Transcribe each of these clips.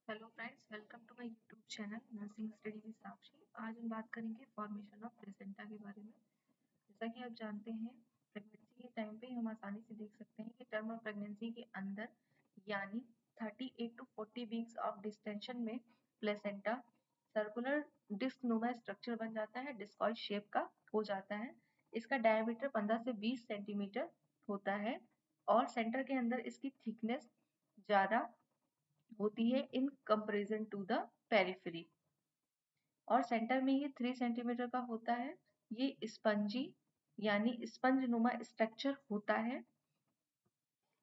Hello friends, welcome to my YouTube channel nursing study with Sakshi. आज हम बात करेंगे फॉर्मेशन ऑफ प्लेसेंटा के बारे में। जैसा कि आप जानते हैं, प्रेगनेंसी के टाइम पे हम आसानी से देख सकते हैं कि टर्म ऑफ प्रेगनेंसी के अंदर यानी 38 टू 40 वीक्स ऑफ डिस्टेंशन में प्लेसेंटा सर्कुलर डिस्क नुमा स्ट्रक्चर बन जाता है, डिस्कॉइड शेप का हो जाता है। इसका डायमीटर 15 से 20 सेंटीमीटर होता है और सेंटर के अंदर इसकी थिकनेस ज़्यादा होती है in comparison to the periphery. और सेंटर में ये 3 सेंटीमीटर का होता है। ये स्पंजी यानी स्पंज नुमा स्ट्रक्चर होता है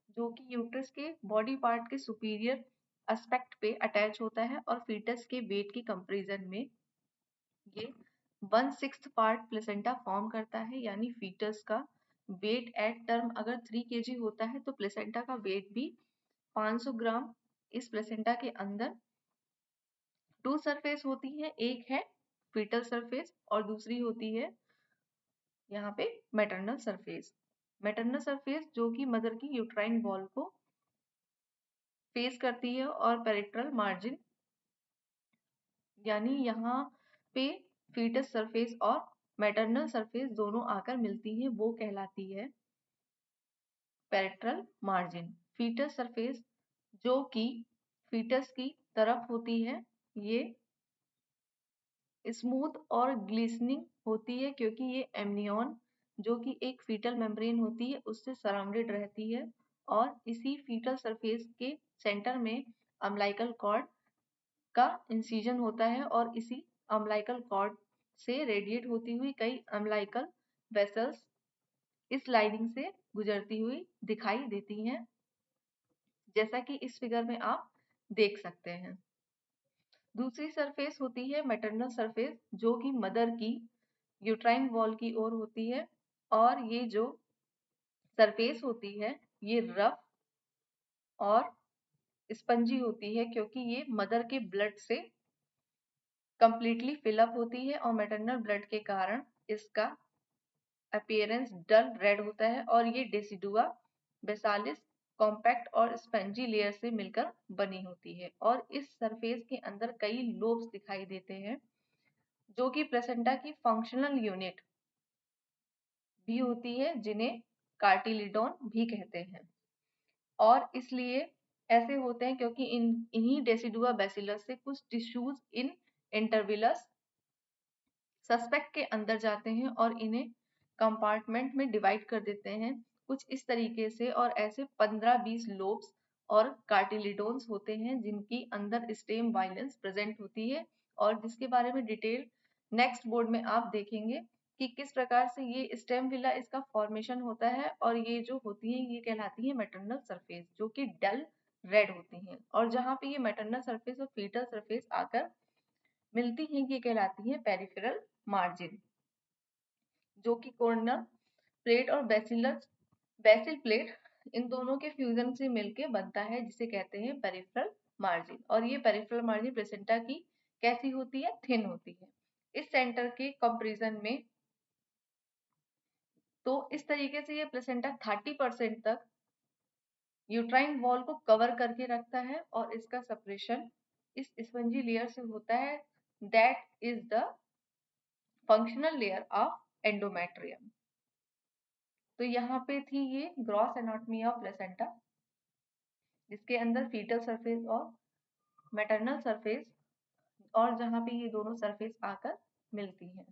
जो कि यूट्रस के बॉडी पार्ट के सुपीरियर एस्पेक्ट पे अटैच होता है और फीटस के वेट की कंपेरिजन में ये 1/6 पार्ट प्लेसेंटा फॉर्म करता है। यानी फीटस का वेट एट टर्म अगर 3 kg होता है तो प्लेसेंटा का वेट भी 500 ग्राम इस प्लेसेंटा के अंदर टू सरफेस होती है। एक है फीटल सरफेस और दूसरी होती है यहाँ पे मैटरनल सरफेस। मैटरनल सरफेस जो कि मदर की यूट्राइन वॉल को फेस करती है और पेरिट्रल मार्जिन यानी यहाँ पे फीटस सरफेस और मैटरनल सरफेस दोनों आकर मिलती है, वो कहलाती है पेरिट्रल मार्जिन। फीटस सरफेस जो कि फीटस की तरफ होती है, ये स्मूथ और ग्लिसनिंग होती है क्योंकि ये एमनियन जो कि एक फीटल मेम्ब्रेन होती है उससे सराउंडेड रहती है। और इसी फीटल सरफेस के सेंटर में अम्बिलिकल कॉर्ड का इंसिजन होता है और इसी अम्बिलिकल कॉर्ड से रेडिएट होती हुई कई अम्बिलिकल वेसल्स इस लाइनिंग से गुजरती हुई दिखाई देती हैं, जैसा कि इस फिगर में आप देख सकते हैं। दूसरी सरफेस होती है मैटरनल सरफेस जो कि मदर की यूट्राइन वॉल की ओर होती है और ये जो सरफेस होती है ये रफ और स्पंजी होती है क्योंकि ये मदर के ब्लड से कंप्लीटली फिलअप होती है और मैटरनल ब्लड के कारण इसका अपीयरेंस डल रेड होता है और ये डेसिडुआ बेसालिस कॉम्पैक्ट और स्पंजी लेयर से मिलकर बनी होती है। और इस सरफेस के अंदर कई लोब्स दिखाई देते हैं जो कि प्लेसेंटा की फंक्शनल यूनिट भी होती है, जिन्हें कार्टिलिडोन भी कहते हैं। और इसलिए ऐसे होते हैं क्योंकि इन्हीं डेसिडुआ बैसिलस से कुछ टिश्यूज इन इंटरविलस सस्पेक्ट के अंदर जाते हैं और इन्हें कंपार्टमेंट में डिवाइड कर देते हैं कुछ इस तरीके से। और ऐसे 15-20 लोब्स और कार्टिलिडोन्स होते हैं जिनकी अंदर स्टेम वाइलेंस प्रेजेंट होती है और जिसके बारे में डिटेल नेक्स्ट बोर्ड में आप देखेंगे कि किस प्रकार से ये स्टेम विला इसका फॉर्मेशन होता है। और ये जो होती है ये कहलाती है मैटरनल सरफेस जो कि डल रेड होती हैं। और जहाँ पे ये मैटरनल सरफेस और फीटल सरफेस आकर मिलती हैं ये कहलाती है पेरिफेरल मार्जिन, जो कि कोर्नल प्लेट और बेसिल प्लेट इन दोनों के फ्यूजन से मिलके बनता है जिसे कहते हैं पेरिफेरल मार्जिन। और ये पेरिफेरल मार्जिन प्लेसेंटा की कैसी होती है? थिन होती है। इस सेंटर के कंपैरिजन में तो इस तरीके से ये प्लेसेंटा 30% तक यूट्राइन वॉल को कवर करके रखता है और इसका सेपरेशन इस स्पंजी लेयर से होता है, that is the functional layer of endometrium. तो यहाँ पे थी ये ग्रॉस एनाटॉमी ऑफ प्लेसेंटा जिसके अंदर फीटल सरफेस और मैटरनल सरफेस और जहाँ पे ये दोनों सरफेस आकर मिलती हैं।